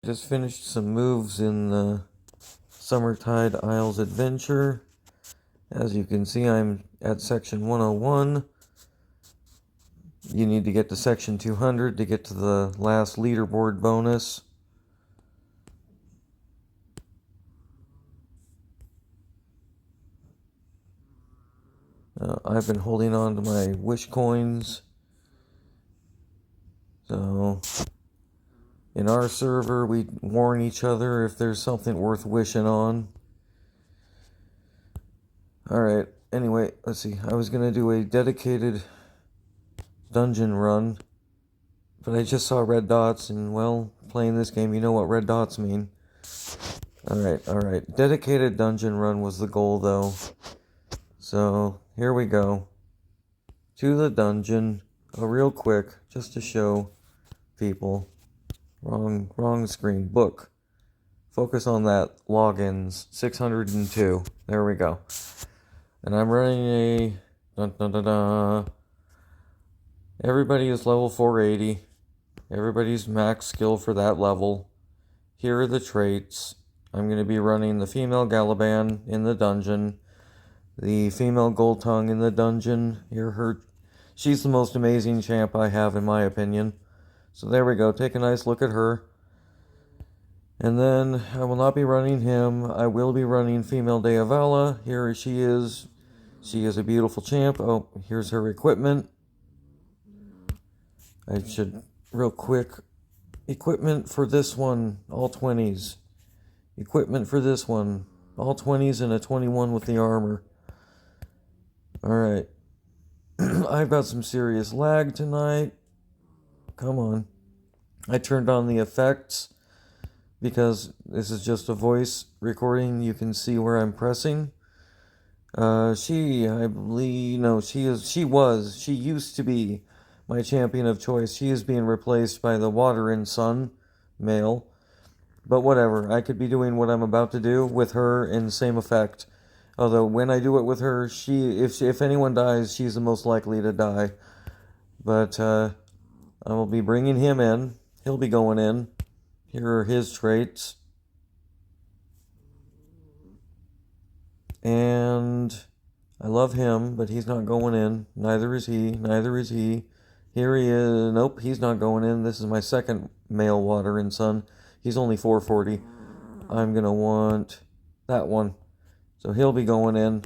Just finished some moves in the Summertide Isles Adventure. As you can see, I'm at section 101. You need to get to section 200 to get to the last leaderboard bonus. I've been holding on to my wish coins. So, in our server, we warn each other if there's something worth wishing on. Alright, anyway, let's see. I was going to do a dedicated dungeon run, but I just saw red dots, and, well, playing this game, you know what red dots mean. Alright. Dedicated dungeon run was the goal, though. So, here we go. To the dungeon. Real quick, just to show people. Wrong screen. Book. Focus on that. Logins. 602. There we go. And I'm running a... Dun, dun, dun, dun. Everybody is level 480. Everybody's max skill for that level. Here are the traits. I'm going to be running the female Galaban in the dungeon. The female Gold Tongue in the dungeon. She's the most amazing champ I have, in my opinion. So there we go. Take a nice look at her. And then I will not be running him. I will be running female Deavala. Here she is. She is a beautiful champ. Oh, here's her equipment. I should, real quick, equipment for this one, all 20s. Equipment for this one, all 20s and a 21 with the armor. Alright. I've got some serious lag tonight. Come on. I turned on the effects because this is just a voice recording. You can see where I'm pressing. She used to be my champion of choice. She is being replaced by the Water and Sun male. But whatever, I could be doing what I'm about to do with her in the same effect. Although when I do it with her, if anyone dies, she's the most likely to die. But I will be bringing him in. He'll be going in. Here are his traits. And I love him, but he's not going in. Neither is he. Here he is. Nope, he's not going in. This is my second male Water and Sun. He's only 440. I'm going to want that one. So he'll be going in.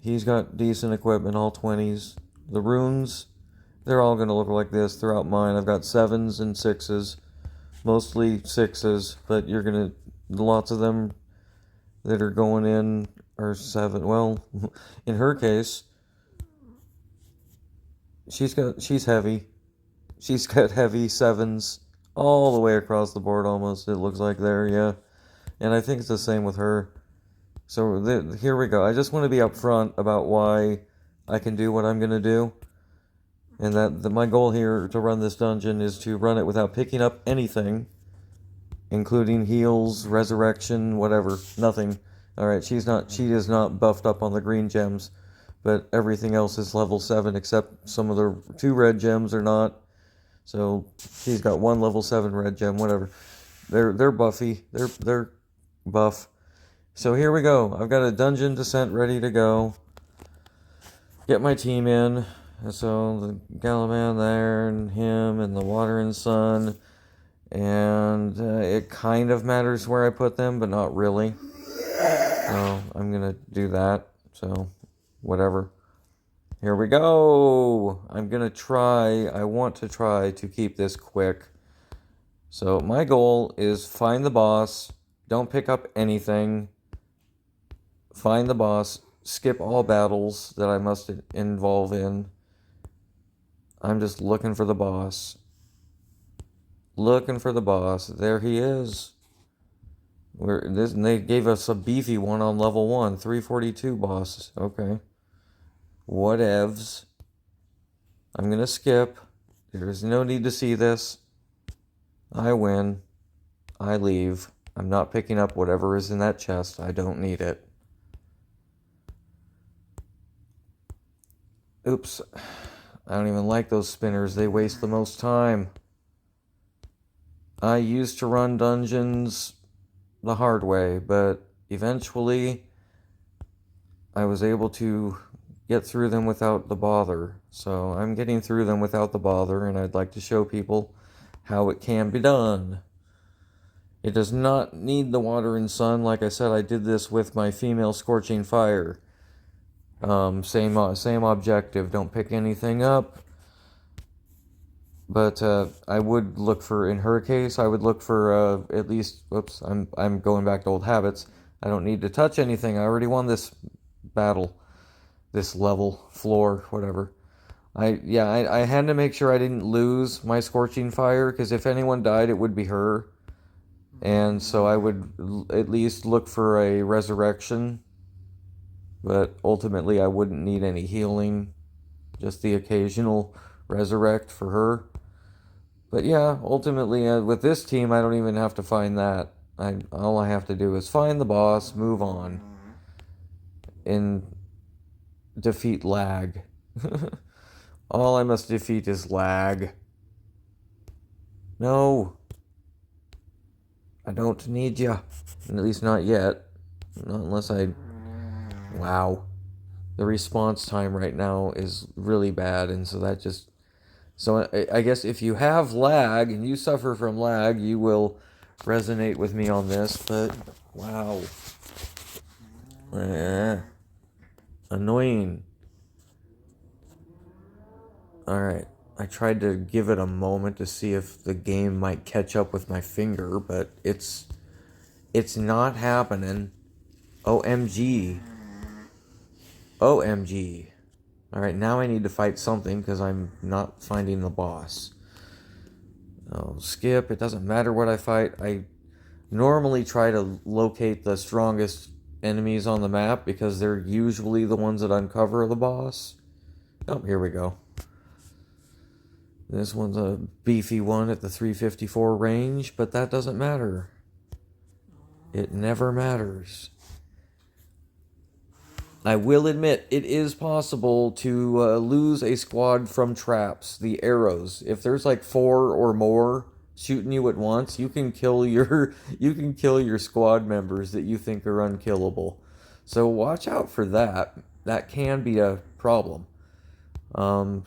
He's got decent equipment, all 20s. The runes, they're all going to look like this throughout mine. I've got 7s and 6s. Mostly 6s, but you're going to... Lots of them that are going in are 7. Well, in her case, she's heavy. She's got heavy 7s. All the way across the board almost, it looks like there, yeah. And I think it's the same with her. So here we go. I just want to be upfront about why I can do what I'm going to do. And that my goal here to run this dungeon is to run it without picking up anything. Including heals, resurrection, whatever. Nothing. Alright, she is not buffed up on the green gems. But everything else is level 7 except some of the 2 red gems are not. So he's got 1 level 7 red gem, whatever. They're buffy. They're buff. So here we go. I've got a dungeon descent ready to go. Get my team in. So the Galaman there, and him, and the Water and Sun. And it kind of matters where I put them, but not really. So I'm going to do that. So whatever. Here we go. I want to try to keep this quick. So my goal is find the boss. Don't pick up anything. Find the boss. Skip all battles that I must involve in. I'm just looking for the boss. There he is. They gave us a beefy one on level 1. 342 boss. Okay. Whatevs. I'm going to skip. There's no need to see this. I win. I leave. I'm not picking up whatever is in that chest. I don't need it. Oops. I don't even like those spinners. They waste the most time. I used to run dungeons the hard way, but eventually I was able to get through them without the bother. So I'm getting through them without the bother, and I'd like to show people how it can be done. It does not need the water and sun. Like I said, I did this with my female scorching fire. Same objective. Don't pick anything up. But I would look for, in her case, I would look for at least. Whoops, I'm going back to old habits. I don't need to touch anything. I already won this battle, this level, floor, whatever. I had to make sure I didn't lose my scorching fire, because if anyone died, it would be her. And so I would at least look for a resurrection. But ultimately, I wouldn't need any healing, just the occasional resurrect for her. But yeah, ultimately, with this team, I don't even have to find that. All I have to do is find the boss, move on, and defeat lag. All I must defeat is lag. No, I don't need ya. At least not yet. Not unless I... Wow. The response time right now is really bad, and so that just... So I guess if you have lag, and you suffer from lag, you will resonate with me on this, but... Wow. Annoying. Alright. I tried to give it a moment to see if the game might catch up with my finger, but it's not happening. OMG. OMG. Alright, now I need to fight something because I'm not finding the boss. Oh, skip. It doesn't matter what I fight. I normally try to locate the strongest enemies on the map because they're usually the ones that uncover the boss. Oh, here we go. This one's a beefy one at the 354 range, but that doesn't matter. It never matters. I will admit, it is possible to lose a squad from traps, the arrows. If there's like 4 or more shooting you at once, you can kill your squad members that you think are unkillable. So watch out for that. That can be a problem. So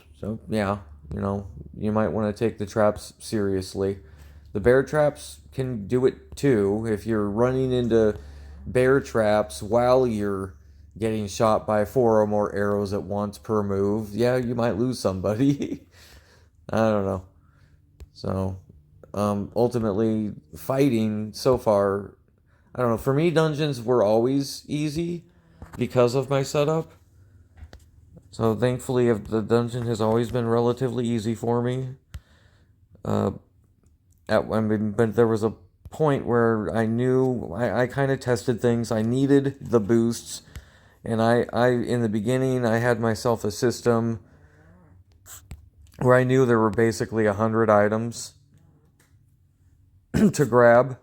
yeah, you might want to take the traps seriously. The bear traps can do it too. If you're running into bear traps while you're getting shot by 4 or more arrows at once per move, yeah, you might lose somebody. I don't know. So, ultimately, fighting so far, I don't know. For me, dungeons were always easy because of my setup. So, thankfully, the dungeon has always been relatively easy for me. But there was a point where I knew I kind of tested things. I needed the boosts. And I in the beginning, I had myself a system where I knew there were basically 100 items to grab.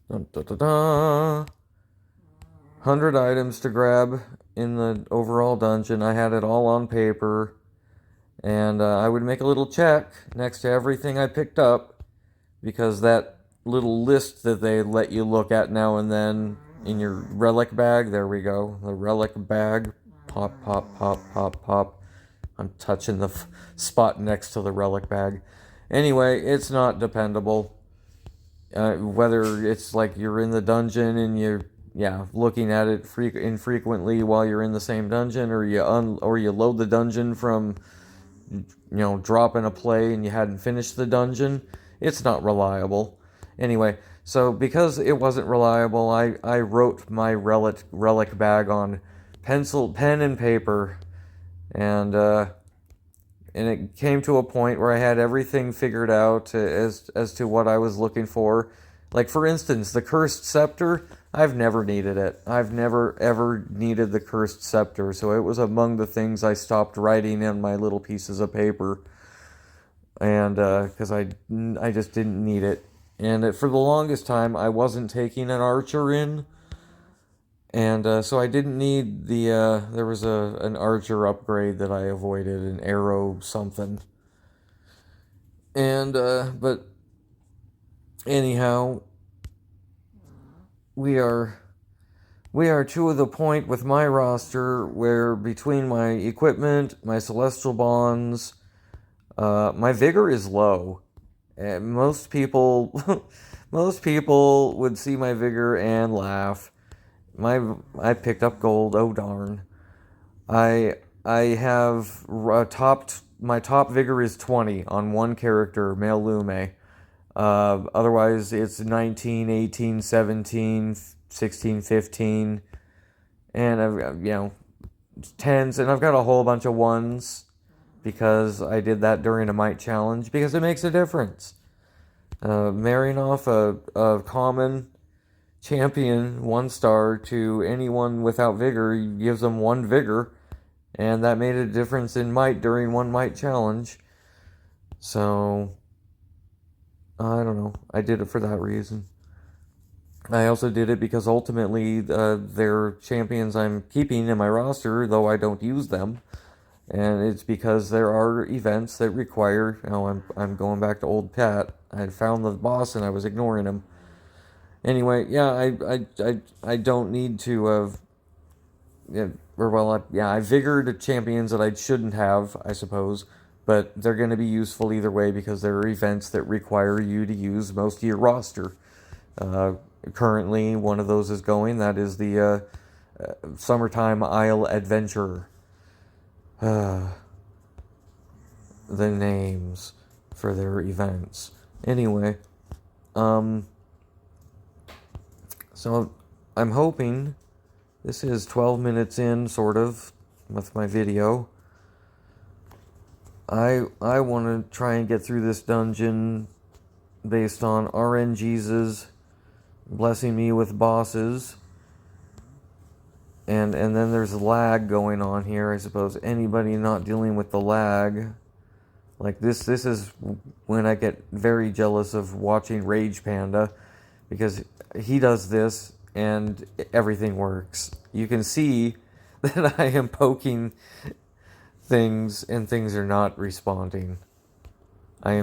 100 items to grab in the overall dungeon. I had it all on paper. And I would make a little check next to everything I picked up, because that little list that they let you look at now and then in your relic bag, there we go, the relic bag, pop, pop, pop, pop, pop. I'm touching the spot next to the relic bag. Anyway, it's not dependable. Whether it's like you're in the dungeon and you're looking at it infrequently while you're in the same dungeon, or you load the dungeon from dropping a play and you hadn't finished the dungeon, it's not reliable. Anyway, so because it wasn't reliable, I wrote my relic bag on pen and paper, and it came to a point where I had everything figured out as to what I was looking for. Like, for instance, the cursed scepter, I've never needed it. I've never ever needed the cursed scepter, so it was among the things I stopped writing in my little pieces of paper, and because I just didn't need it. And for the longest time, I wasn't taking an archer in, and so I didn't need there was an archer upgrade that I avoided, an arrow something. And, but anyhow, we are to the point with my roster where between my equipment, my celestial bonds, my vigor is low. And most people, most people would see my vigor and laugh. I picked up gold. Oh darn! I I have topped my top vigor is 20 on one character, male Lume. Otherwise, it's 19, 18, 17, 16, 15, and I've got, tens, and I've got a whole bunch of ones because I did that during a might challenge because it makes a difference. Marrying off a common champion 1 star to anyone without vigor gives them 1 vigor, and that made a difference in might during one might challenge. So I don't know. I did it for that reason. I also did it because ultimately they're champions I'm keeping in my roster, though I don't use them. And it's because there are events that require. I'm going back to old Pat. I had found the boss and I was ignoring him. Anyway, yeah, I don't need to yeah, or well, I vigored champions that I shouldn't have, I suppose, but they're going to be useful either way because there are events that require you to use most of your roster. Uh, Currently, one of those is going. That is the Summertime Isle Adventure. The names for their events. Anyway, um, so I'm hoping this is 12 minutes in, sort of, with my video. I want to try and get through this dungeon based on RNG's blessing me with bosses. And then there's lag going on here. I suppose anybody not dealing with the lag, like this is when I get very jealous of watching Rage Panda, because he does this and everything works. You can see that I am poking things and things are not responding. I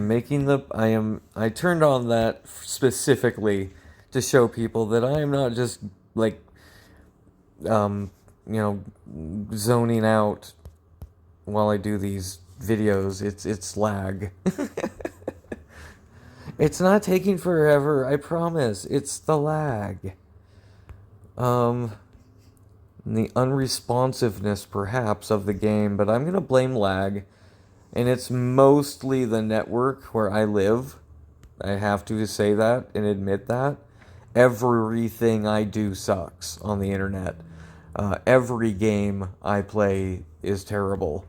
turned on that specifically to show people that I am not just like um zoning out while I do these videos. It's lag. It's not taking forever, I promise. It's the lag. The unresponsiveness perhaps of the game, but I'm going to blame lag, and it's mostly the network where I live. I have to say that and admit that. Everything I do sucks on the internet. Every game I play is terrible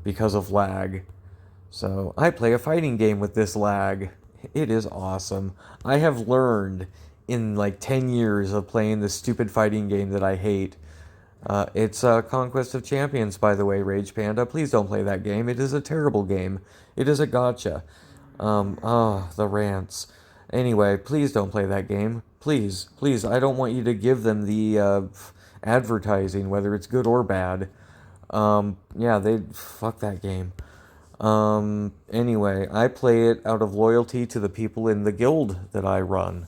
because of lag. So I play a fighting game with this lag. It is awesome. I have learned in like 10 years of playing this stupid fighting game that I hate. It's Conquest of Champions, by the way, Rage Panda. Please don't play that game. It is a terrible game. It is a gotcha. The rants. Anyway, please don't play that game. Please, please, I don't want you to give them the advertising, whether it's good or bad. Yeah, they fuck that game. Anyway, I play it out of loyalty to the people in the guild that I run.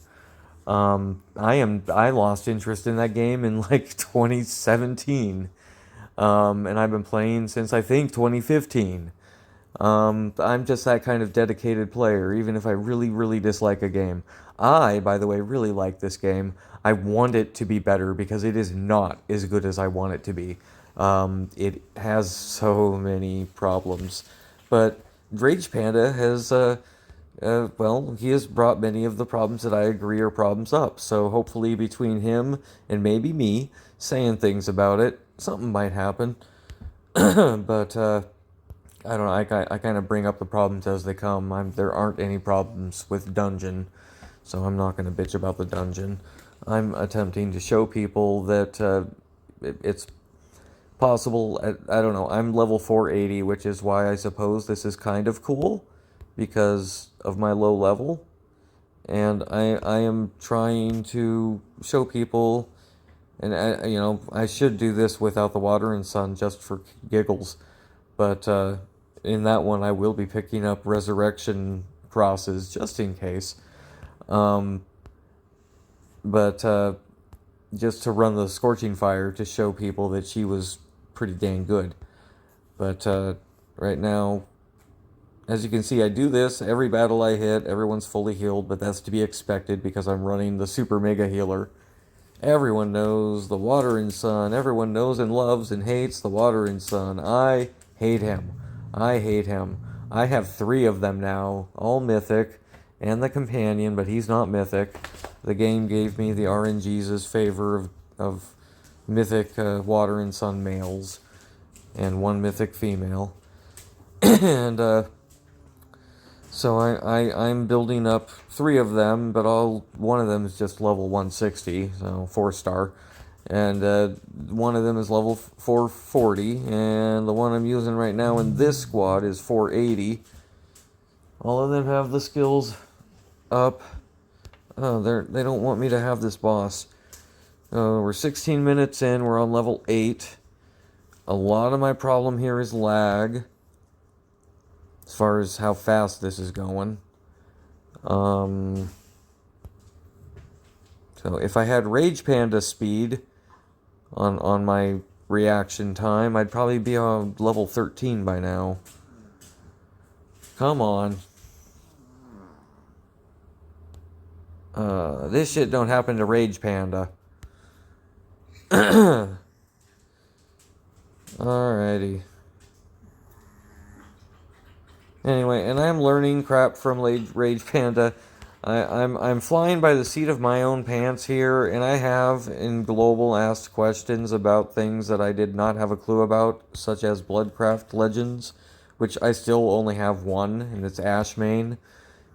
I lost interest in that game in like 2017. And I've been playing since I think 2015. I'm just that kind of dedicated player, even if I really, really dislike a game. I, by the way, really like this game. I want it to be better because it is not as good as I want it to be. It has so many problems. But Rage Panda has, well, he has brought many of the problems that I agree are problems up. So hopefully between him and maybe me saying things about it, something might happen. But, I don't know. I kind of bring up the problems as they come. There aren't any problems with dungeon, so I'm not going to bitch about the dungeon. I'm attempting to show people that it's possible. I don't know. I'm level 480, which is why I suppose this is kind of cool because of my low level. And I am trying to show people, and I should do this without the water and sun just for giggles. But in that one, I will be picking up Resurrection crosses just in case. But just to run the Scorching Fire to show people that she was pretty dang good. But right now, as you can see, I do this every battle I hit. Everyone's fully healed, but that's to be expected because I'm running the Super Mega Healer. Everyone knows the Water and Sun. Everyone knows and loves and hates the Water and Sun. I hate him. I hate him. I have 3 of them now, all mythic, and the companion, but he's not mythic. The game gave me the RNG's favor of mythic Water and Sun males and 1 mythic female. And so I'm building up 3 of them, but one of them is just level 160, so 4-star. And one of them is level 440, and the one I'm using right now in this squad is 480. All of them have the skills up. Oh, they don't want me to have this boss. We're 16 minutes in, we're on level 8. A lot of my problem here is lag, as far as how fast this is going. So if I had Rage Panda speed on my reaction time, I'd probably be on level 13 by now. Come on. This shit don't happen to Rage Panda. Alrighty. Anyway, and I'm learning crap from Rage Panda. I'm flying by the seat of my own pants here, and I have in global asked questions about things that I did not have a clue about, such as Bloodcraft Legends, which I still only have one, and it's Ashmane.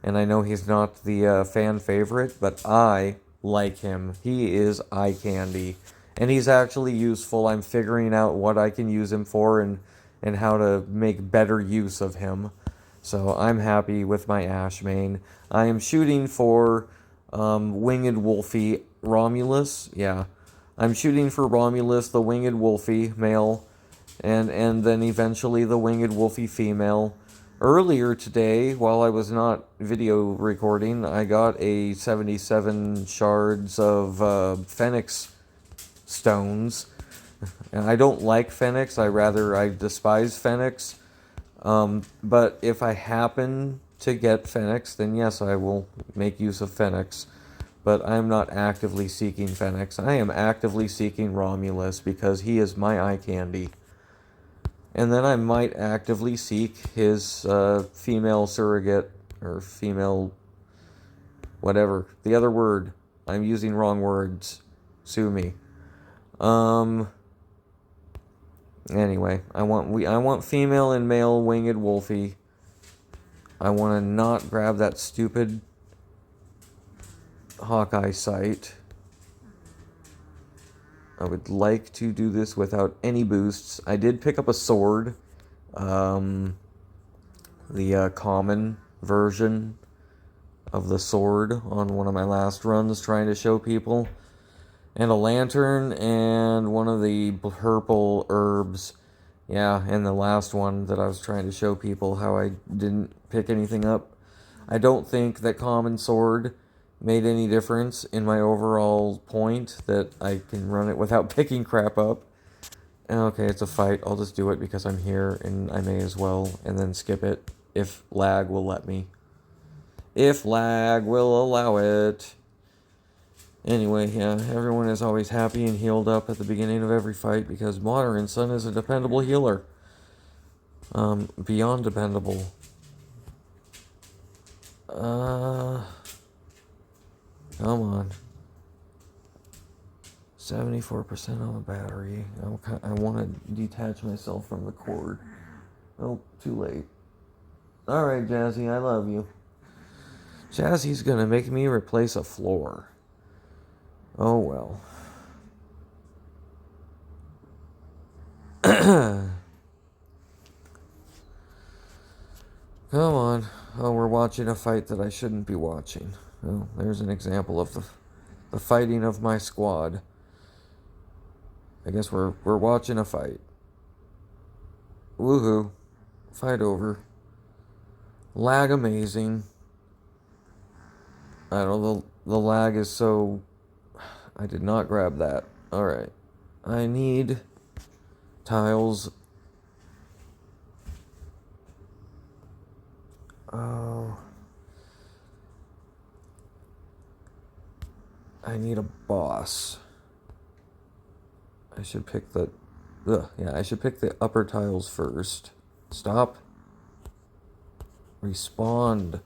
And I know he's not the fan favorite, but I like him. He is eye candy. And he's actually useful. I'm figuring out what I can use him for and how to make better use of him. So I'm happy with my Ashmane. I am shooting for Winged Wolfie Romulus. Yeah. I'm shooting for Romulus, the Winged Wolfie male, and then eventually the Winged Wolfie female. Earlier today, while I was not video recording, I got a 77 shards of Phoenix stones. And I don't like Phoenix, I despise Phoenix. But if I happen to get Phoenix, then yes, I will make use of Phoenix. But I'm not actively seeking Phoenix. I am actively seeking Romulus because he is my eye candy. And then I might actively seek his female surrogate, or female whatever. The other word. I'm using wrong words. Sue me. Anyway, I want female and male Winged Wolfie. I want to not grab that stupid Hawkeye sight. I would like to do this without any boosts. I did pick up a sword. The common version of the sword on one of my last runs trying to show people. And a lantern and one of the purple herbs. Yeah, and the last one that I was trying to show people how I didn't pick anything up. I don't think that common sword made any difference in my overall point that I can run it without picking crap up. Okay, it's a fight. I'll just do it because I'm here and I may as well, and then skip it if lag will let me. If lag will allow it. Anyway, yeah, everyone is always happy and healed up at the beginning of every fight because Water and Sun is a dependable healer. Beyond dependable. Come on. 74% on the battery. I want to detach myself from the cord. Oh, too late. Alright, Jazzy, I love you. Jazzy's gonna make me replace a floor. Oh, well. Come on. Oh, we're watching a fight that I shouldn't be watching. Oh, there's an example of the fighting of my squad. I guess we're watching a fight. Woohoo. Fight over. Lag amazing. I don't know, the lag is so... I did not grab that. Alright. I need tiles. Oh. I need a boss. I should pick the... I should pick the upper tiles first. Stop. Respond.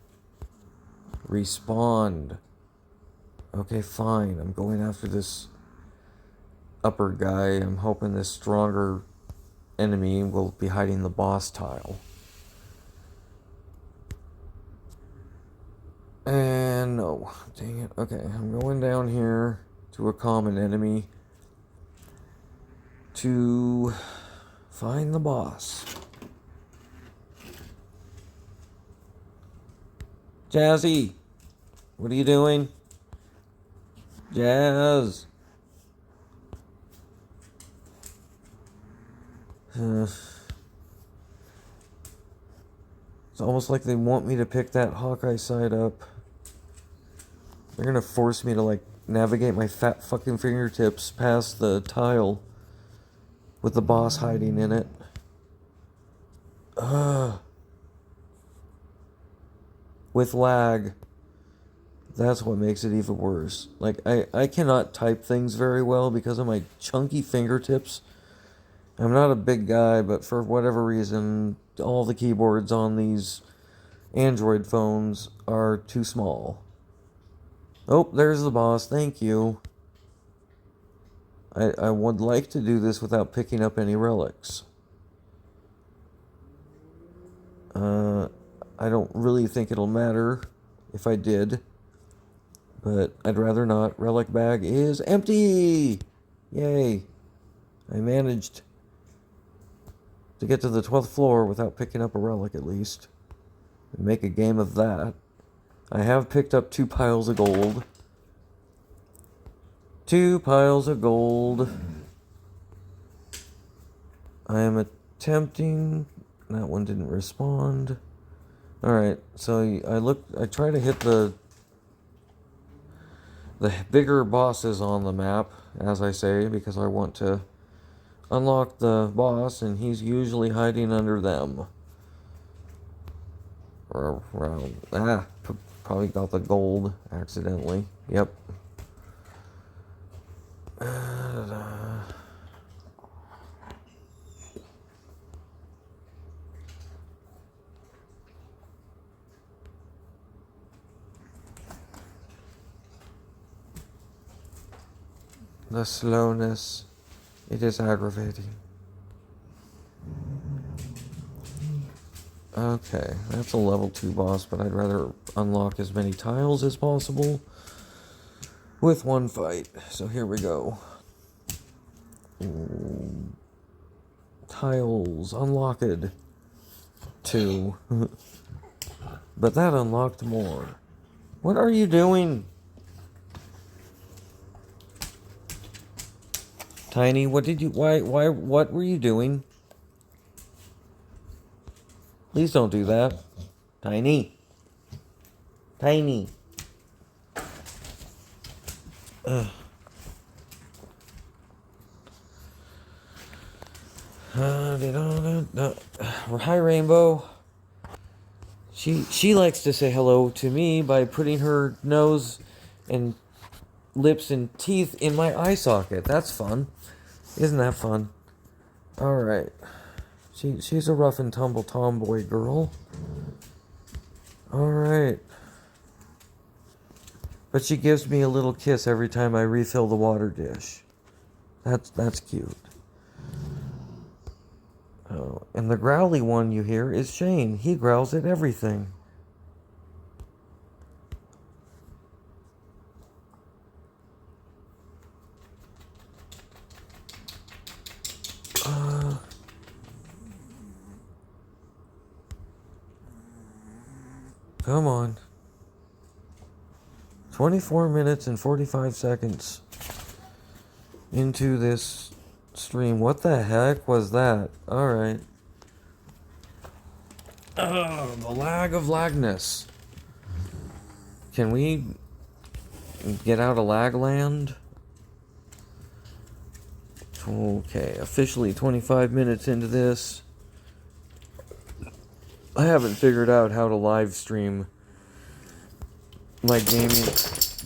Respond. Okay, fine. I'm going after this upper guy. I'm hoping this stronger enemy will be hiding the boss tile. And no. Dang it. Okay, I'm going down here to a common enemy to find the boss. Jazzy, what are you doing? Jazz. It's almost like they want me to pick that Hawkeye side up. They're gonna force me to, like, navigate my fat fucking fingertips past the tile with the boss hiding in it. With lag. That's what makes it even worse. Like, I cannot type things very well because of my chunky fingertips. I'm not a big guy, but for whatever reason, all the keyboards on these Android phones are too small. Oh, there's the boss. Thank you. I would like to do this without picking up any relics. I don't really think it'll matter if I did, but I'd rather not. Relic bag is empty! Yay. I managed to get to the 12th floor without picking up a relic, at least. And make a game of that. I have picked up 2 piles of gold. 2 piles of gold. I am attempting... That one didn't respond. Alright, so I try to hit the bigger bosses on the map, as I say, because I want to unlock the boss, and he's usually hiding under them. Probably got the gold accidentally. Yep. The slowness, it is aggravating. Okay, that's a level 2 boss, but I'd rather unlock as many tiles as possible with one fight. So here we go. Tiles unlocked. 2. But that unlocked more. What are you doing? Tiny, what were you doing? Please don't do that. Tiny. Tiny. Hi, Rainbow. She likes to say hello to me by putting her nose and lips and teeth in my eye socket. That's fun. Isn't that fun? Alright. She's a rough and tumble tomboy girl. Alright. But she gives me a little kiss every time I refill the water dish. That's cute. Oh, and the growly one you hear is Shane. He growls at everything. Come on. 24 minutes and 45 seconds into this stream. What the heck was that? Alright. The lag of lagness. Can we get out of lag land? Okay, officially 25 minutes into this. I haven't figured out how to live stream my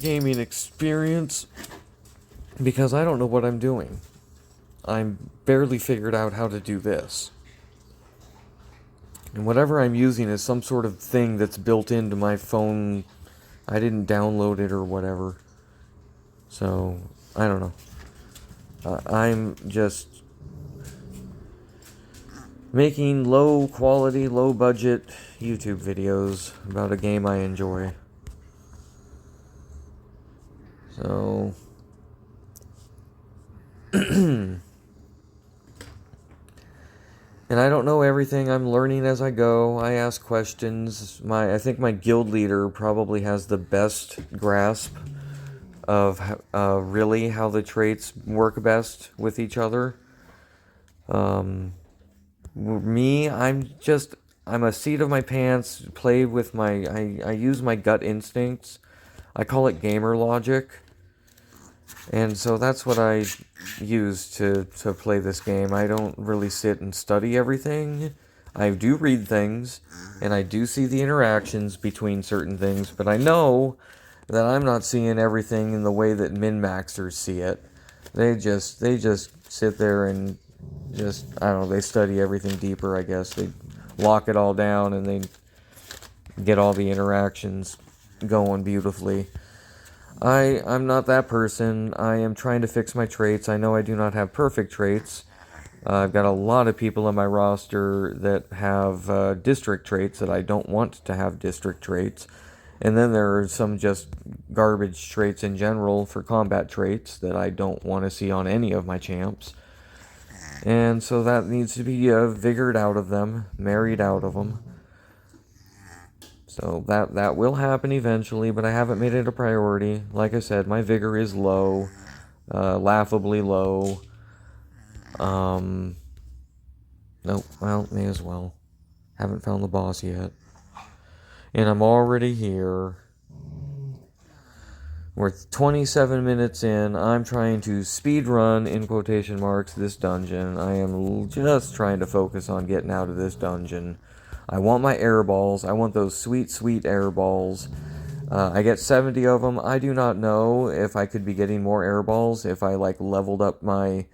gaming experience because I don't know what I'm doing. I'm barely figured out how to do this. And whatever I'm using is some sort of thing that's built into my phone. I didn't download it or whatever. So, I don't know. I'm just making low quality, low budget YouTube videos about a game I enjoy. So, and I don't know everything. I'm learning as I go. I ask questions. I think my guild leader probably has the best grasp of really how the traits work best with each other. Me, I'm a seat of my pants, play with I use my gut instincts. I call it gamer logic. And so that's what I use to play this game. I don't really sit and study everything. I do read things, and I do see the interactions between certain things, but I know that I'm not seeing everything in the way that min-maxers see it. They just sit there and I don't know, they study everything deeper, I guess. They lock it all down, and they get all the interactions going beautifully. I'm not that person. I am trying to fix my traits. I know I do not have perfect traits. I've got a lot of people on my roster that have district traits that I don't want to have district traits. And then there are some just garbage traits in general for combat traits that I don't want to see on any of my champs. And so that needs to be figured out of them, married out of them. So that will happen eventually, but I haven't made it a priority. Like I said, my vigor is low, laughably low. Nope, well, may as well. Haven't found the boss yet. And I'm already here. We're 27 minutes in. I'm trying to speed run, in quotation marks, this dungeon. I am just trying to focus on getting out of this dungeon. I want my air balls. I want those sweet, sweet air balls. I get 70 of them. I do not know if I could be getting more air balls if I leveled up my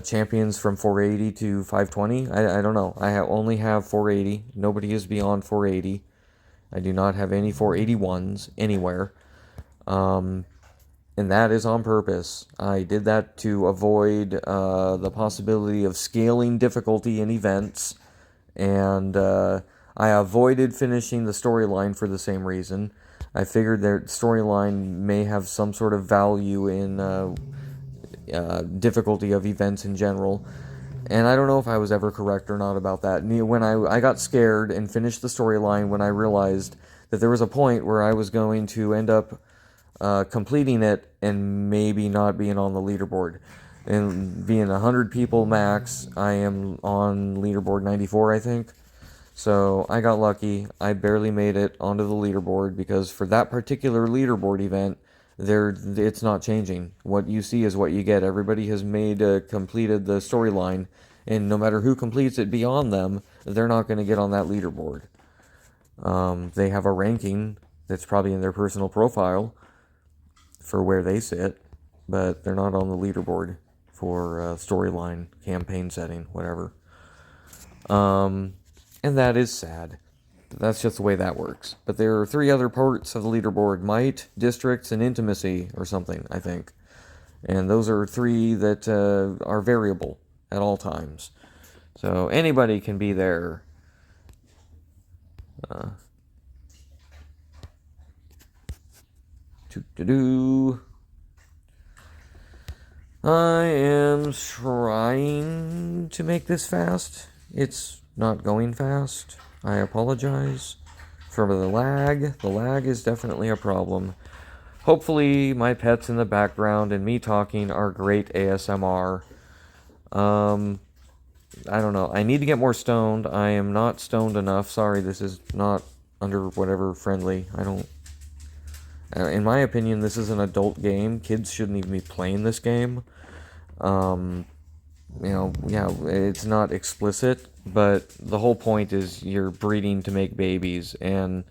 champions from 480 to 520. I don't know. I only have 480. Nobody is beyond 480. I do not have any 481s anywhere. And that is on purpose. I did that to avoid the possibility of scaling difficulty in events. And I avoided finishing the storyline for the same reason. I figured their storyline may have some sort of value in difficulty of events in general. And I don't know if I was ever correct or not about that. When I got scared and finished the storyline when I realized that there was a point where I was going to end up completing it and maybe not being on the leaderboard. And being 100 people max, I am on leaderboard 94, I think. So I got lucky. I barely made it onto the leaderboard because for that particular leaderboard event, it's not changing. What you see is what you get. Everybody has completed the storyline, and no matter who completes it beyond them, they're not going to get on that leaderboard. They have a ranking that's probably in their personal profile for where they sit, but they're not on the leaderboard for storyline, campaign setting, whatever. And that is sad. That's just the way that works. But there are 3 other parts of the leaderboard: might, districts, and intimacy, or something, I think. And those are 3 that are variable at all times. So anybody can be there. I am trying to make this fast. It's not going fast. I apologize for the lag. The lag is definitely a problem. Hopefully my pets in the background and me talking are great ASMR. I don't know. I need to get more stoned. I am not stoned enough. Sorry, this is not under whatever friendly. I don't. In my opinion, this is an adult game. Kids shouldn't even be playing this game. Um, yeah, it's not explicit, but the whole point is you're breeding to make babies, and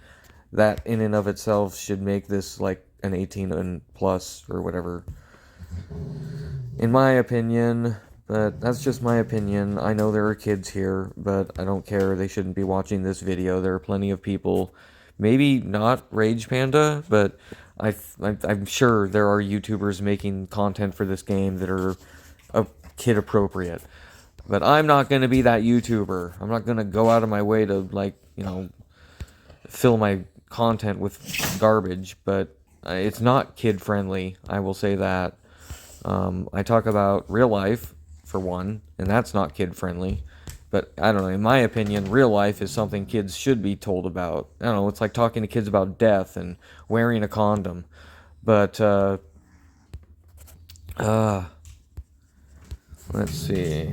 that in and of itself should make this like an 18 and plus or whatever. In my opinion, but that's just my opinion. I know there are kids here, but I don't care. They shouldn't be watching this video. There are plenty of people, maybe not Rage Panda, but I'm sure there are YouTubers making content for this game that are kid appropriate. But I'm not going to be that YouTuber. I'm not going to go out of my way to, like, fill my content with garbage, but it's not kid friendly. I will say that. I talk about real life, for one, and that's not kid friendly. But I don't know, in my opinion, real life is something kids should be told about. I don't know, it's like talking to kids about death and wearing a condom. But, let's see.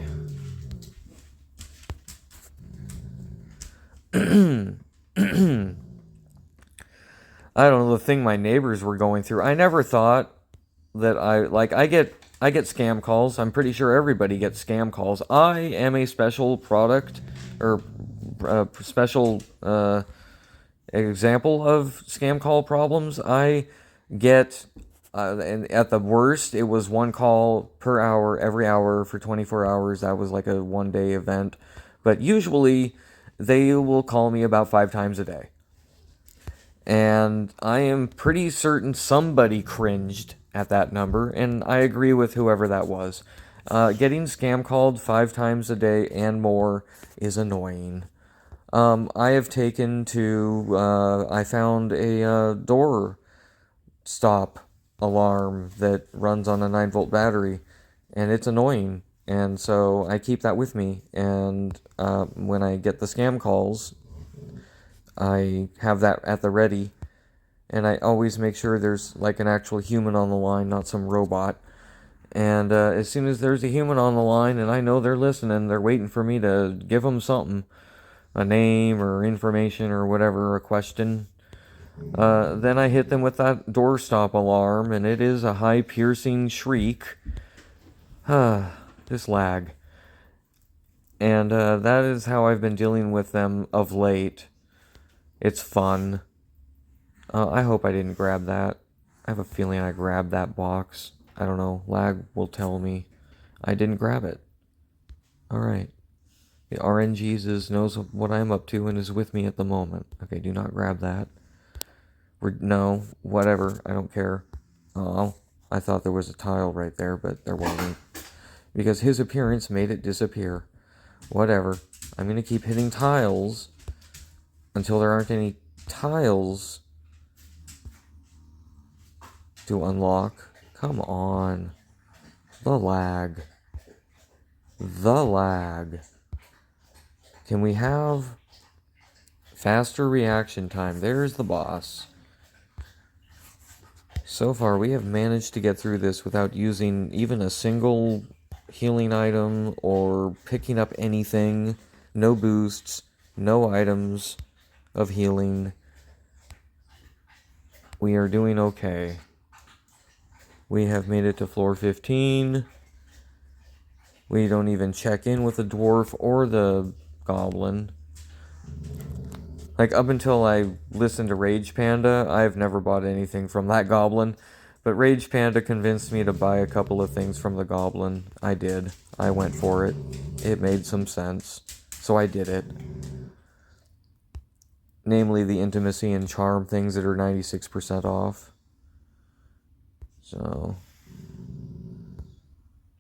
I don't know, the thing my neighbors were going through. I never thought that I get scam calls. I'm pretty sure everybody gets scam calls. I am a special product or special example of scam call problems. I get and at the worst it was one call per hour every hour for 24 hours. That was like a 1-day event. But usually they will call me about 5 times a day. And I am pretty certain somebody cringed at that number, and I agree with whoever that was. Getting scam called 5 times a day and more is annoying. I have taken to, I found a door stop alarm that runs on a 9-volt battery, and it's annoying. And so I keep that with me, and when I get the scam calls, I have that at the ready, and I always make sure there's like an actual human on the line, not some robot. And as soon as there's a human on the line and I know they're listening, they're waiting for me to give them something, a name or information or whatever, a question, then I hit them with that doorstop alarm, and it is a high piercing shriek. This lag. And that is how I've been dealing with them of late. It's fun. I hope I didn't grab that. I have a feeling I grabbed that box. I don't know. Lag will tell me I didn't grab it. Alright. The RNGesus knows what I'm up to and is with me at the moment. Okay, do not grab that. No, whatever. I don't care. Oh, I thought there was a tile right there, but there wasn't. Because his appearance made it disappear. Whatever. I'm going to keep hitting tiles until there aren't any tiles to unlock. Come on. The lag. The lag. Can we have faster reaction time? There's the boss. So far, we have managed to get through this without using even a single healing item or picking up anything. No boosts, no items of healing. We are doing okay. We have made it to floor 15. We don't even check in with the dwarf or the goblin. Like, up until I listened to Rage Panda, I've never bought anything from that goblin. But Rage Panda convinced me to buy a couple of things from the goblin. I did. I went for it. It made some sense. So I did it. Namely, the intimacy and charm things that are 96% off. So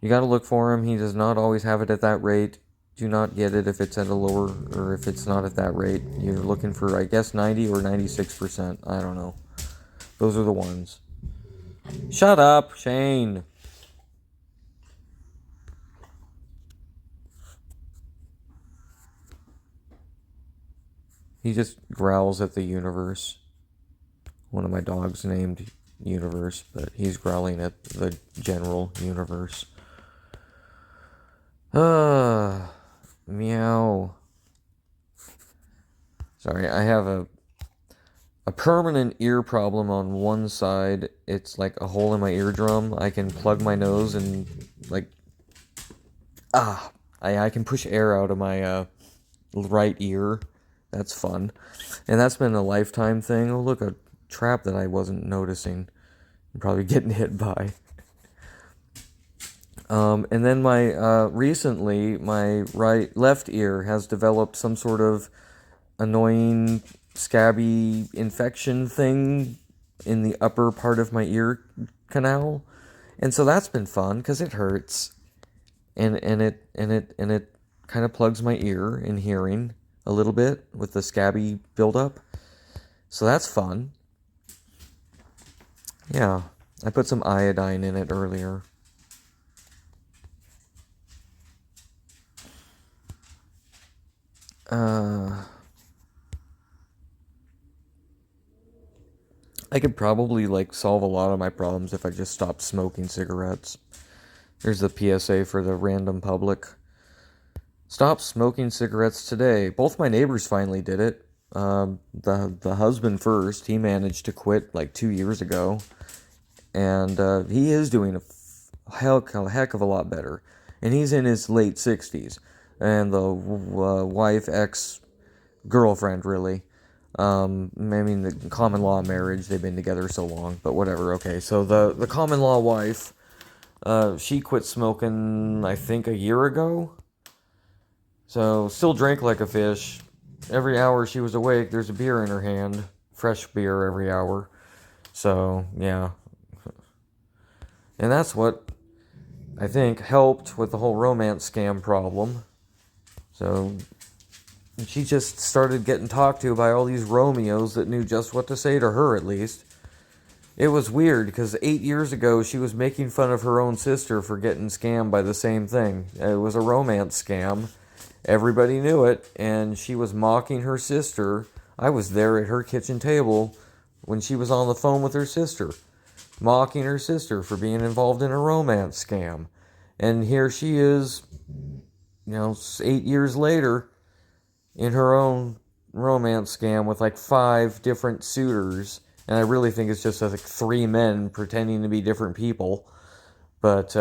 you gotta look for him. He does not always have it at that rate. Do not get it if it's at a lower, or if it's not at that rate. You're looking for, I guess, 90 or 96%. I don't know. Those are the ones. Shut up, Shane. He just growls at the universe. One of my dogs named Universe, but he's growling at the general universe. Meow. Sorry, I have a permanent ear problem on one side. It's like a hole in my eardrum. I can plug my nose and like I can push air out of my right ear. That's fun. And that's been a lifetime thing. Oh, look, a trap that I wasn't noticing. I'm probably getting hit by. And then recently, my left ear has developed some sort of annoying, scabby infection thing in the upper part of my ear canal. And so that's been fun, because it hurts. And it kind of plugs my ear in hearing a little bit with the scabby buildup. So that's fun. Yeah, I put some iodine in it earlier. I could probably solve a lot of my problems if I just stopped smoking cigarettes. Here's the PSA for the random public. Stop smoking cigarettes today. Both my neighbors finally did it. The husband first. He managed to quit 2 years ago, and he is doing a heck of a lot better. And he's in his late 60s. And the wife, ex-girlfriend, really. I mean, the common law marriage, they've been together so long, but whatever. Okay, so the common law wife, she quit smoking, I think, a year ago. So, still drank like a fish. Every hour she was awake, there's a beer in her hand. Fresh beer every hour. So, yeah. And that's what, I think, helped with the whole romance scam problem. So, she just started getting talked to by all these Romeos that knew just what to say to her, at least. It was weird, because 8 years ago, she was making fun of her own sister for getting scammed by the same thing. It was a romance scam. Everybody knew it, and she was mocking her sister. I was there at her kitchen table when she was on the phone with her sister, mocking her sister for being involved in a romance scam. And here she is, 8 years later, in her own romance scam with 5 different suitors. And I really think it's just 3 men pretending to be different people. But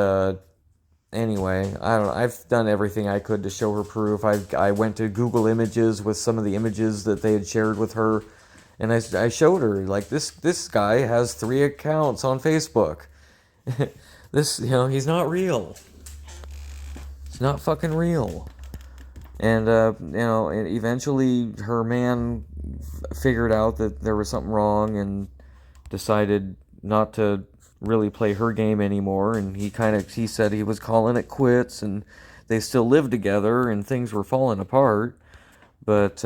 anyway, I don't know. I've done everything I could to show her proof. I went to Google Images with some of the images that they had shared with her, and I showed her this guy has 3 accounts on Facebook. He's not real. It's not fucking real. And eventually her man figured out that there was something wrong and decided not to really play her game anymore, and he said he was calling it quits, and they still lived together and things were falling apart, but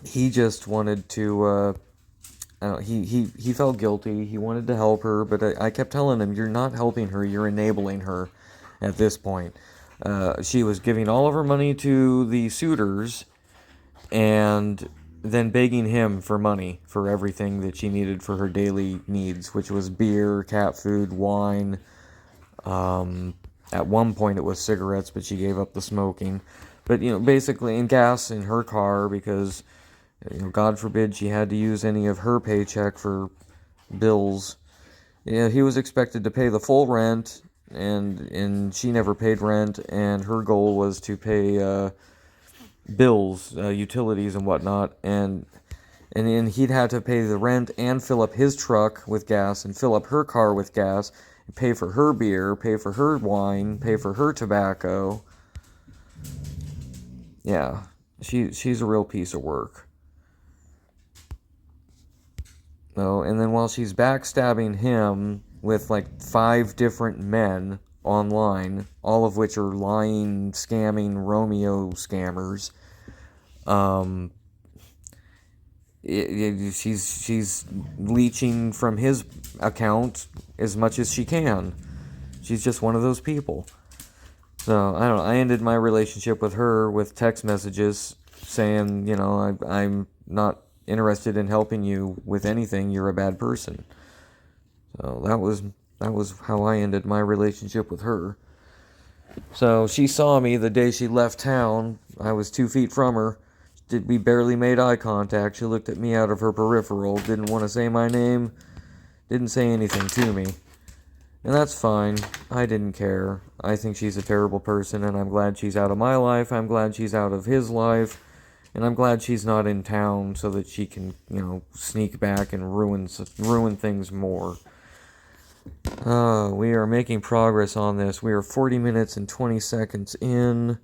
he just wanted to he felt guilty. He wanted to help her, but I kept telling him, you're not helping her, you're enabling her at this point. She was giving all of her money to the suitors and then begging him for money for everything that she needed for her daily needs, which was beer, cat food, wine. At one point it was cigarettes, but she gave up the smoking. But, basically, and gas in her car because, God forbid she had to use any of her paycheck for bills. He was expected to pay the full rent, and she never paid rent, and her goal was to pay bills, utilities and whatnot, and then he'd have to pay the rent and fill up his truck with gas and fill up her car with gas, and pay for her beer, pay for her wine, pay for her tobacco. Yeah, she's a real piece of work. Oh, and then while she's backstabbing him with 5 different men online, all of which are lying, scamming Romeo scammers. She's leeching from his account as much as she can. She's just one of those people. So, I don't know. I ended my relationship with her with text messages saying, I'm not interested in helping you with anything. You're a bad person. So that was how I ended my relationship with her. So she saw me the day she left town. I was 2 feet from her. We barely made eye contact. She looked at me out of her peripheral, didn't want to say my name, didn't say anything to me. And that's fine. I didn't care. I think she's a terrible person, and I'm glad she's out of my life. I'm glad she's out of his life. And I'm glad she's not in town so that she can, sneak back and ruin things more. We are making progress on this. We are 40 minutes and 20 seconds in.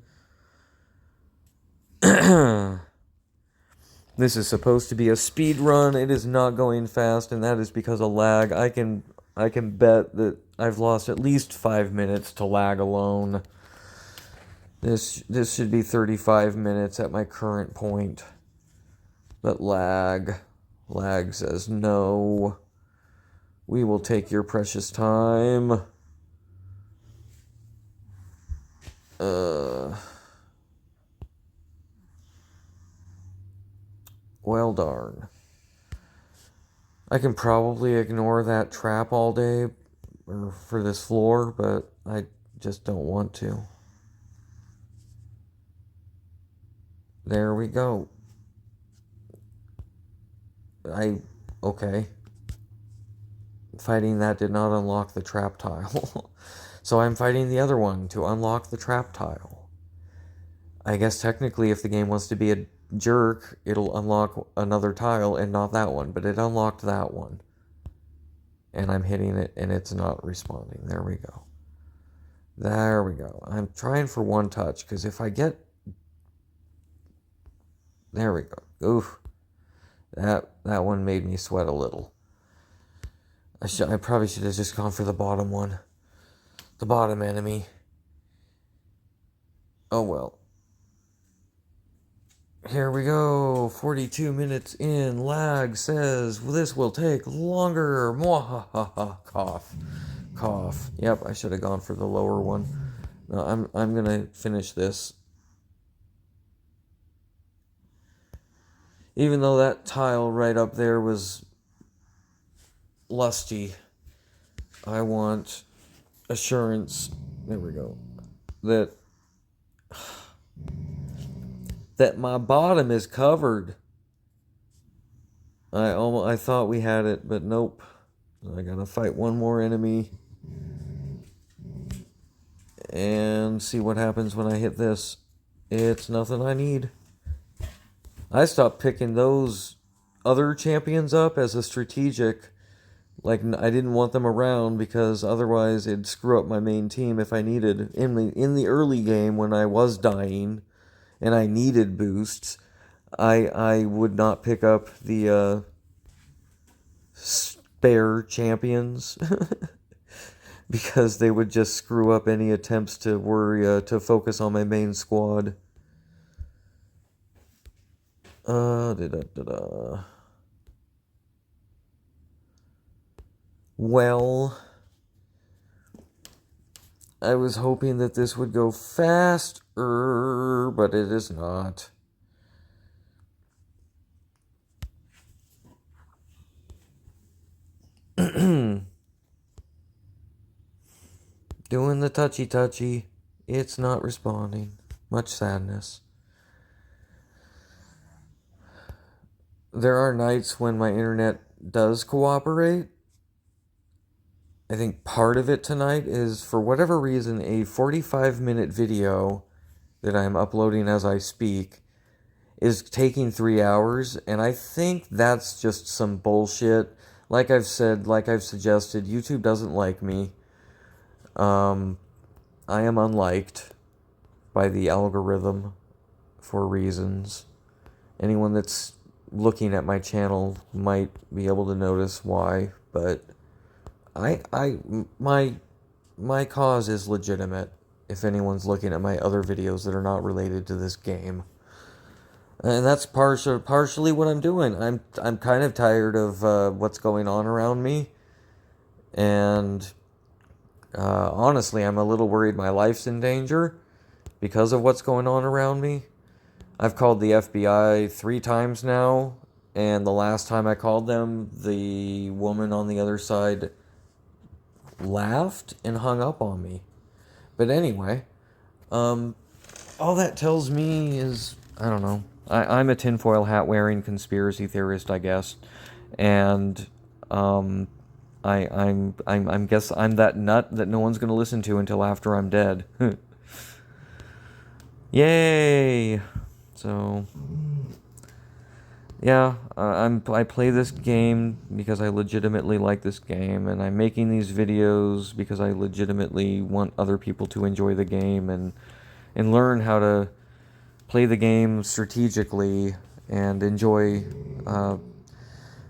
This is supposed to be a speed run. It is not going fast, and that is because of lag. I can bet that I've lost at least 5 minutes to lag alone. This should be 35 minutes at my current point. But lag says no. We will take your precious time. Well, darn. I can probably ignore that trap all day or for this floor, but I just don't want to. There we go. Okay. Fighting that did not unlock the trap tile. So I'm fighting the other one to unlock the trap tile. I guess technically if the game wants to be a jerk, it'll unlock another tile and not that one, but it unlocked that one. And I'm hitting it and it's not responding. There we go. There we go. I'm trying for one touch, because if I get... There we go. Oof. That one made me sweat a little. I probably should have just gone for the bottom one. The bottom enemy. Oh well. Here we go. 42 minutes in. Lag says this will take longer. Mwahaha. Cough. Yep, I should have gone for the lower one. No, I'm gonna finish this. Even though that tile right up there was lusty, I want assurance. There we go. That my bottom is covered. I thought we had it, but nope. I gotta fight one more enemy and see what happens when I hit this. It's nothing I need. I stopped picking those other champions up as a strategic. Like, I didn't want them around because otherwise it'd screw up my main team if I needed. In the early game when I was dying and I needed boosts, I would not pick up the spare champions because they would just screw up any attempts to to focus on my main squad. Well, I was hoping that this would go faster, but it is not. Doing the touchy. It's not responding. Much sadness. There are nights when my internet does cooperate. I think part of it tonight is, for whatever reason, a 45-minute video that I'm uploading as I speak is taking 3 hours, and I think that's just some bullshit. Like I've said, like I've suggested, YouTube doesn't like me. I am unliked by the algorithm for reasons. Anyone that's looking at my channel might be able to notice why, but my cause is legitimate if anyone's looking at my other videos that are not related to this game. And that's partially what I'm doing. I'm kind of tired of what's going on around me, and honestly, I'm a little worried my life's in danger because of what's going on around me. I've called the FBI 3 times now, and the last time I called them, the woman on the other side laughed and hung up on me. But anyway, All that tells me is, I don't know. I'm a tinfoil hat wearing conspiracy theorist, I guess, and I'm guess I'm that nut that no one's gonna listen to until after I'm dead. Yay! So yeah, I play this game because I legitimately like this game, and I'm making these videos because I legitimately want other people to enjoy the game and learn how to play the game strategically and enjoy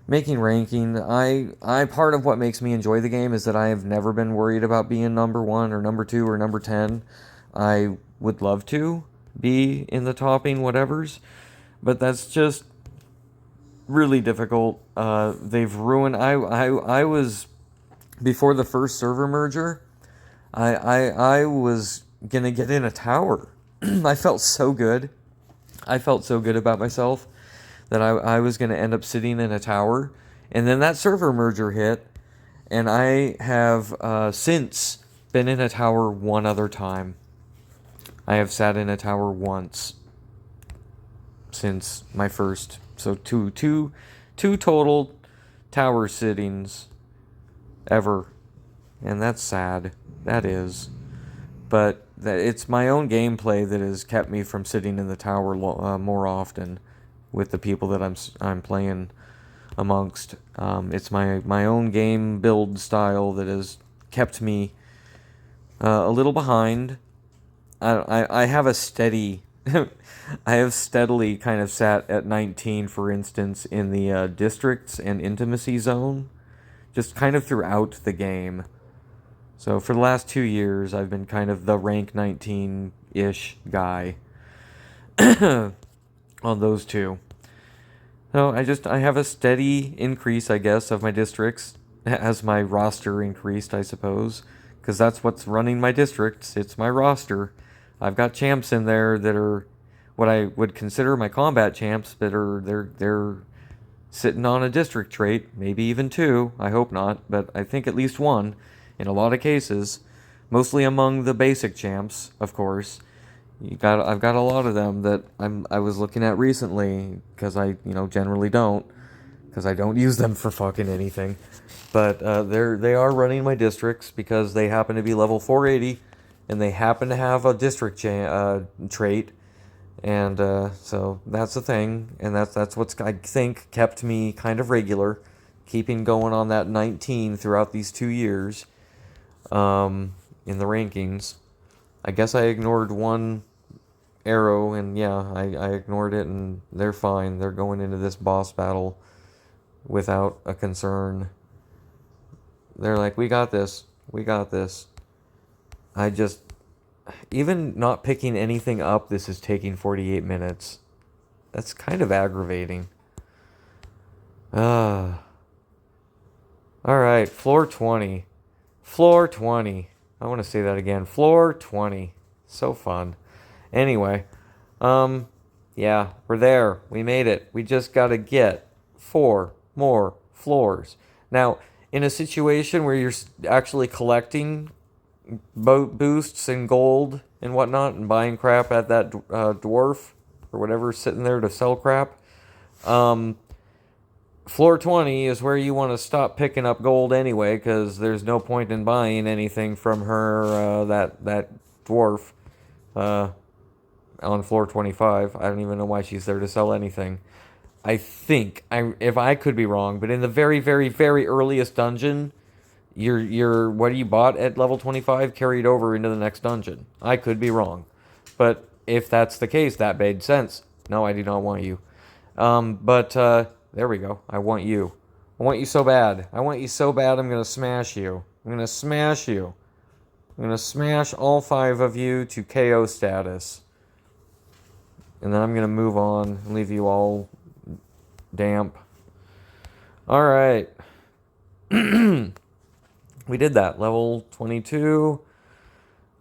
making ranking. I part of what makes me enjoy the game is that I have never been worried about being number 1 or number 2 or number 10. I would love to be in the topping whatevers, but that's just really difficult. They've ruined. I was before the first server merger. I was gonna get in a tower. I felt so good. I felt so good about myself that I was gonna end up sitting in a tower, and then that server merger hit, and I have since been in a tower one other time. I have sat in a tower once since my first. So two total tower sittings ever, and that's sad. That is, but it's my own gameplay that has kept me from sitting in the tower more often with the people that I'm playing amongst. It's my own game build style that has kept me a little behind. I have a steady. I have steadily kind of sat at 19, for instance, in the districts and intimacy zone, just kind of throughout the game. So for the last 2 years, I've been kind of the rank 19-ish guy on those two. So I have a steady increase, I guess, of my districts as my roster increased, I suppose, because that's what's running my districts. It's my roster. I've got champs in there that are what I would consider my combat champs, but they're sitting on a district trait, maybe even 2. I hope not, but I think at least 1 in a lot of cases, mostly among the basic champs, of course. I've got a lot of them that I was looking at recently because I generally don't, because I don't use them for fucking anything. But they are running my districts because they happen to be level 480, and they happen to have a district trait, and so that's the thing, and that's what's I think kept me kind of regular, keeping going on that 19 throughout these 2 years, in the rankings. I guess I ignored one arrow, and yeah, I ignored it, and they're fine. They're going into this boss battle without a concern. They're like, we got this. We got this. I just, even not picking anything up, this is taking 48 minutes. That's kind of aggravating. Alright, floor 20. Floor 20. I want to say that again. Floor 20. So fun. Anyway, yeah, we're there. We made it. We just got to get 4 more floors. Now, in a situation where you're actually collecting boosts and gold and whatnot and buying crap at that dwarf or whatever's sitting there to sell crap, floor 20 is where you want to stop picking up gold anyway, because there's no point in buying anything from her, that dwarf, on floor 25. I don't even know why she's there to sell anything. I think, if I could be wrong, but in the very, very, very earliest dungeon, your what you bought at level 25 carried over into the next dungeon. I could be wrong, but if that's the case, that made sense. No, I do not want you. But there we go. I want you. I want you so bad. I want you so bad. I'm gonna smash you. I'm gonna smash you. I'm gonna smash all 5 of you to KO status, and then I'm gonna move on and leave you all damp. All right. We did that. Level 22.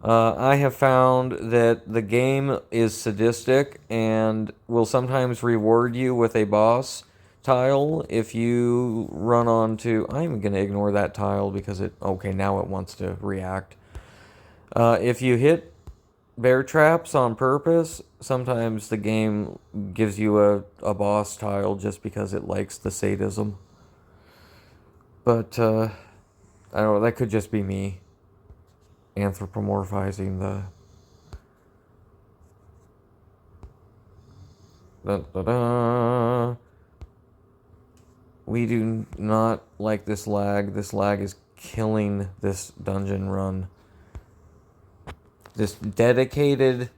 I have found that the game is sadistic and will sometimes reward you with a boss tile if you run onto... I'm going to ignore that tile because it... Okay, now it wants to react. If you hit bear traps on purpose. Sometimes the game gives you a boss tile just because it likes the sadism. But I don't know, that could just be me anthropomorphizing the. Da, da, da. We do not like this lag. This lag is killing this dungeon run. This dedicated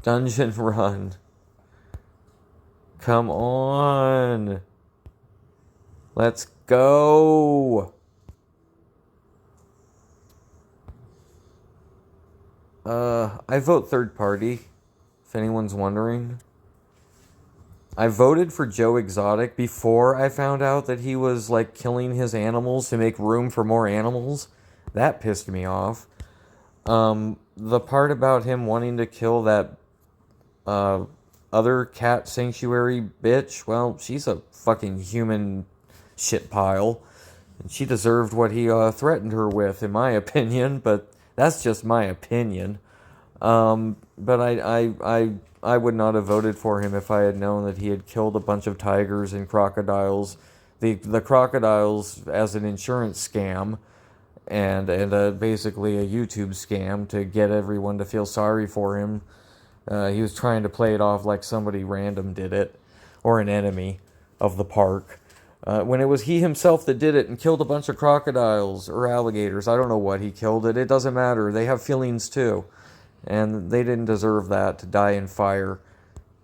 dungeon run. Come on. Let's go. I vote third party, if anyone's wondering. I voted for Joe Exotic before I found out that he was like killing his animals to make room for more animals. That pissed me off. The part about him wanting to kill that other cat sanctuary bitch, well, she's a fucking human shit pile. And she deserved what he threatened her with, in my opinion, but that's just my opinion. But I would not have voted for him if I had known that he had killed a bunch of tigers and crocodiles. The crocodiles as an insurance scam, and basically a YouTube scam to get everyone to feel sorry for him. He was trying to play it off like somebody random did it, or an enemy of the park. When it was he himself that did it and killed a bunch of crocodiles or alligators. I don't know what he killed it. It doesn't matter. They have feelings too. And they didn't deserve that, to die in fire.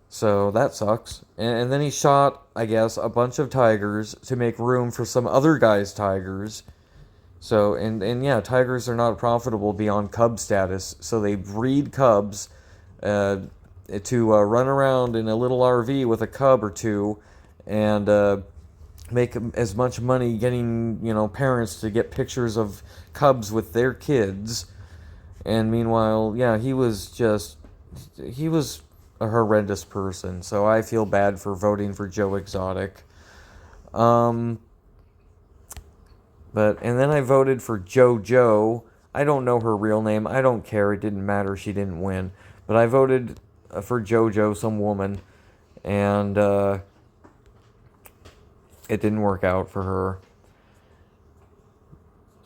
So that sucks. And then he shot, I guess, a bunch of tigers to make room for some other guy's tigers. So, and yeah, tigers are not profitable beyond cub status. So they breed cubs to run around in a little RV with a cub or two and make as much money getting, parents to get pictures of cubs with their kids. And meanwhile, yeah, he was a horrendous person. So I feel bad for voting for Joe Exotic. And then I voted for JoJo. I don't know her real name. I don't care. It didn't matter. She didn't win. But I voted for JoJo, some woman. And it didn't work out for her.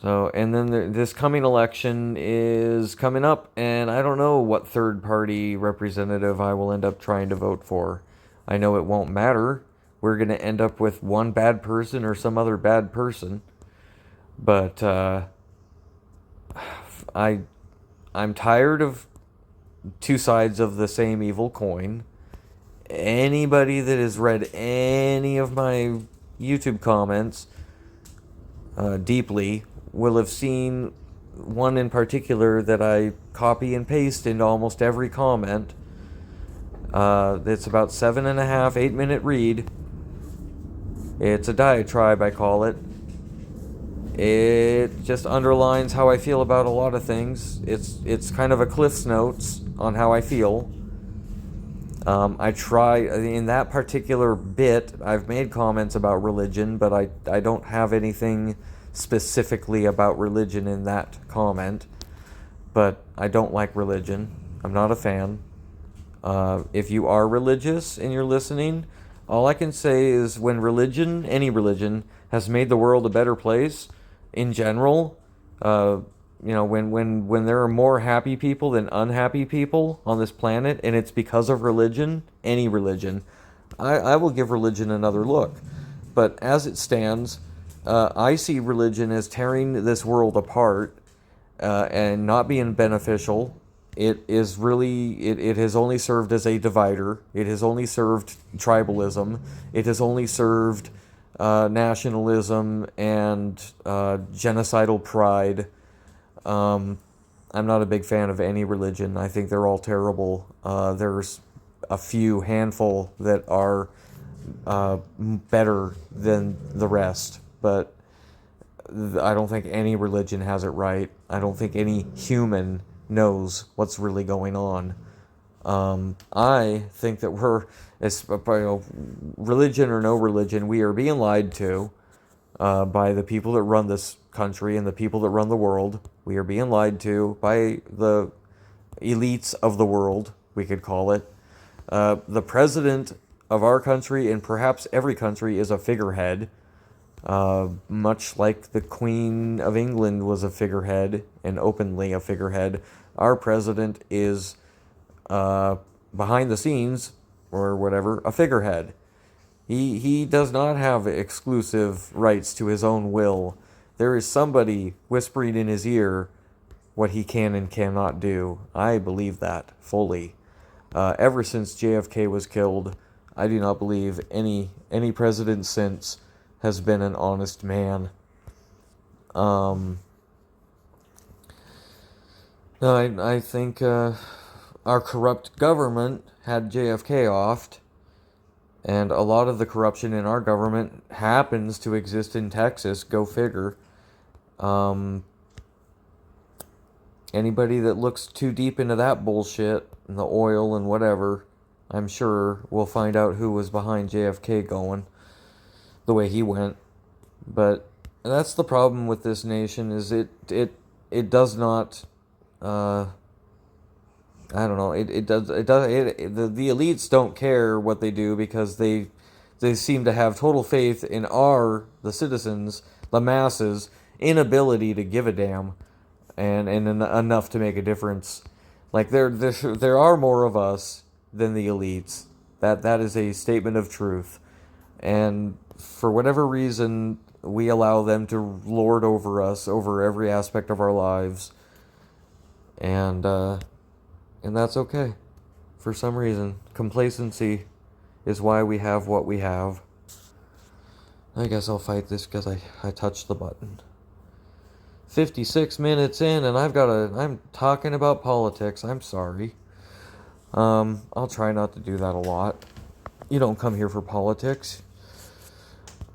So, and then this coming election is coming up, and I don't know what third party representative I will end up trying to vote for. I know it won't matter. We're going to end up with one bad person or some other bad person. But I'm tired of two sides of the same evil coin. Anybody that has read any of my YouTube comments deeply will have seen one in particular that I copy and paste into almost every comment. It's about 7.5, 8-minute read. It's a diatribe, I call it. It just underlines how I feel about a lot of things. It's kind of a Cliff's Notes on how I feel. I try, in that particular bit, I've made comments about religion, but I don't have anything specifically about religion in that comment. But I don't like religion. I'm not a fan. If you are religious and you're listening, all I can say is when religion, any religion, has made the world a better place, in general, when there are more happy people than unhappy people on this planet, and it's because of religion, any religion, I will give religion another look. But as it stands, I see religion as tearing this world apart and not being beneficial. It is really, it has only served as a divider. It has only served tribalism. It has only served nationalism and genocidal pride. I'm not a big fan of any religion. I think they're all terrible. There's a few handful that are better than the rest, but I don't think any religion has it right. I don't think any human knows what's really going on. I think that we're, religion or no religion, we are being lied to by the people that run this country and the people that run the world. We are being lied to by the elites of the world, we could call it. The president of our country and perhaps every country is a figurehead, much like the Queen of England was a figurehead and openly a figurehead. Our president is behind the scenes or whatever, a figurehead. He does not have exclusive rights to his own will. There is somebody whispering in his ear what he can and cannot do. I believe that fully. Ever since JFK was killed, I do not believe any president since has been an honest man. I think our corrupt government had JFK offed, and a lot of the corruption in our government happens to exist in Texas. Go figure. Anybody that looks too deep into that bullshit and the oil and whatever, I'm sure will find out who was behind JFK going the way he went. But that's the problem with this nation, is it does not I don't know. The elites don't care what they do because they seem to have total faith in the citizens, the masses, inability to give a damn, and enough to make a difference. Like there are more of us than the elites. That is a statement of truth, and for whatever reason, we allow them to lord over us, over every aspect of our lives, and that's okay. For some reason, complacency is why we have what we have. I guess I'll fight this because I touched the button. 56 minutes in and I'm talking about politics. I'm sorry. I'll try not to do that a lot. You don't come here for politics.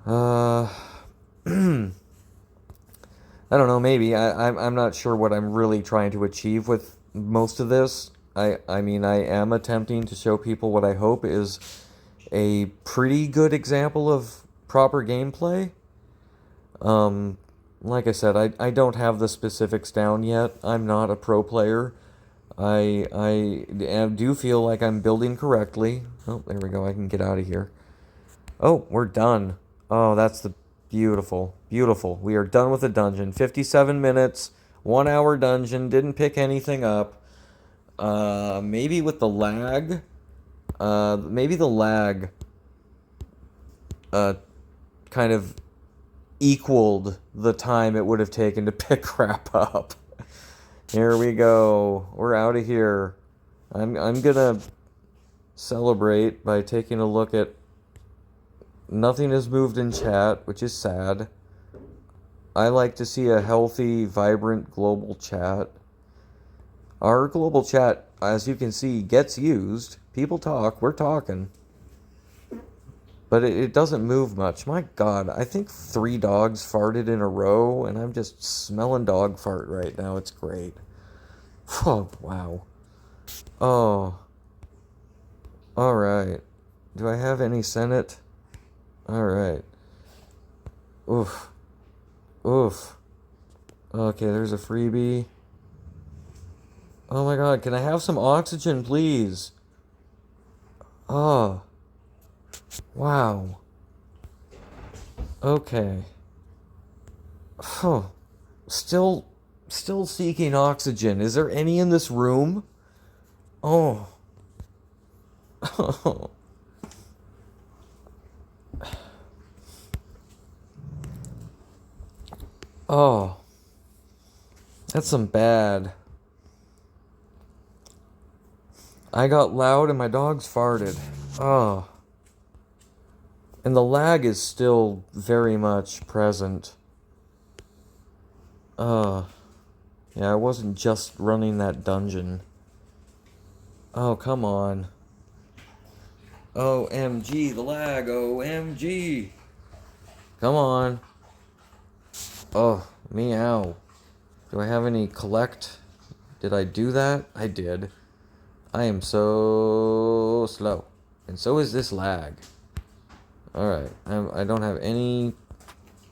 I don't know, maybe. I'm not sure what I'm really trying to achieve with most of this. I mean, I am attempting to show people what I hope is a pretty good example of proper gameplay. Like I said, I don't have the specifics down yet. I'm not a pro player. I do feel like I'm building correctly. Oh, there we go. I can get out of here. Oh, we're done. Oh, that's the beautiful. Beautiful. We are done with the dungeon. 57 minutes, 1 hour dungeon. Didn't pick anything up. Maybe with the lag. Maybe the lag kind of equaled the time it would have taken to pick crap up. Here we go. We're out of here. I'm gonna celebrate by taking a look at nothing has moved in chat, which is sad. I like to see a healthy, vibrant global chat. Our global chat, as you can see, gets used. People talk. We're talking. But it doesn't move much. My God, I think 3 dogs farted in a row, and I'm just smelling dog fart right now. It's great. Oh, wow. Oh. Alright. Do I have any Senate? Alright. Oof. Oof. Okay, there's a freebie. Oh my God, can I have some oxygen, please? Oh. Wow. Okay. Oh. Still seeking oxygen. Is there any in this room? Oh. Oh. Oh. That's some bad. I got loud and my dogs farted. Oh. And the lag is still very much present. Yeah, I wasn't just running that dungeon. Oh, come on. OMG, the lag, OMG. Come on. Oh, meow. Do I have any collect? Did I do that? I did. I am so slow. And so is this lag. Alright, I don't have any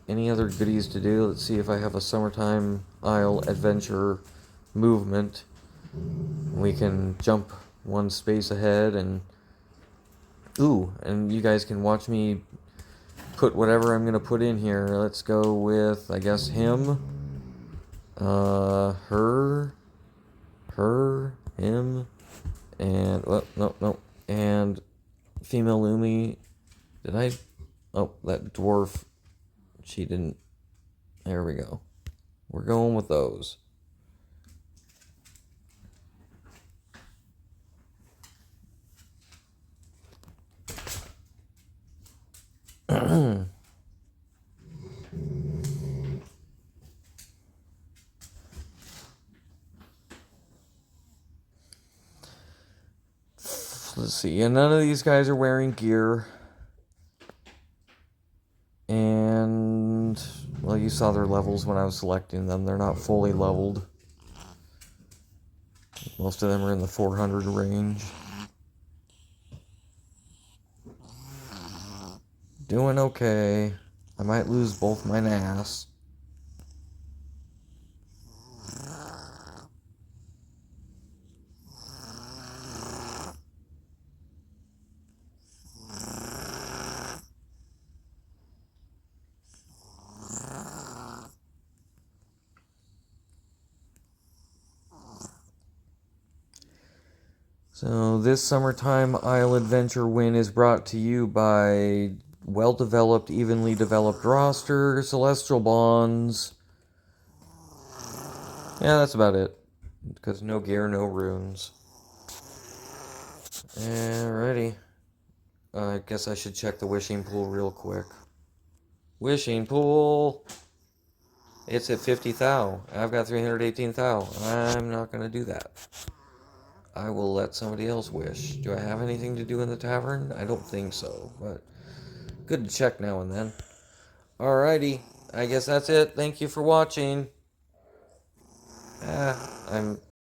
other goodies to do. Let's see if I have a summertime isle adventure movement. We can jump one space ahead and... Ooh, and you guys can watch me put whatever I'm going to put in here. Let's go with, I guess, him. Her, him, and... Oh, no. And female Lumi. Did I... Oh, that dwarf. She didn't... There we go. We're going with those. Let's see. And none of these guys are wearing gear. And, well, you saw their levels when I was selecting them. They're not fully leveled. Most of them are in the 400 range. Doing okay. I might lose both my NAS. So this summertime Isle Adventure win is brought to you by well-developed, evenly developed roster, celestial bonds. Yeah, that's about it. Because no gear, no runes. Alrighty. I guess I should check the wishing pool real quick. Wishing pool! It's at 50 thou. I've got 318 thou. I'm not going to do that. I will let somebody else wish. Do I have anything to do in the tavern? I don't think so, but good to check now and then. Alrighty, I guess that's it. Thank you for watching. I'm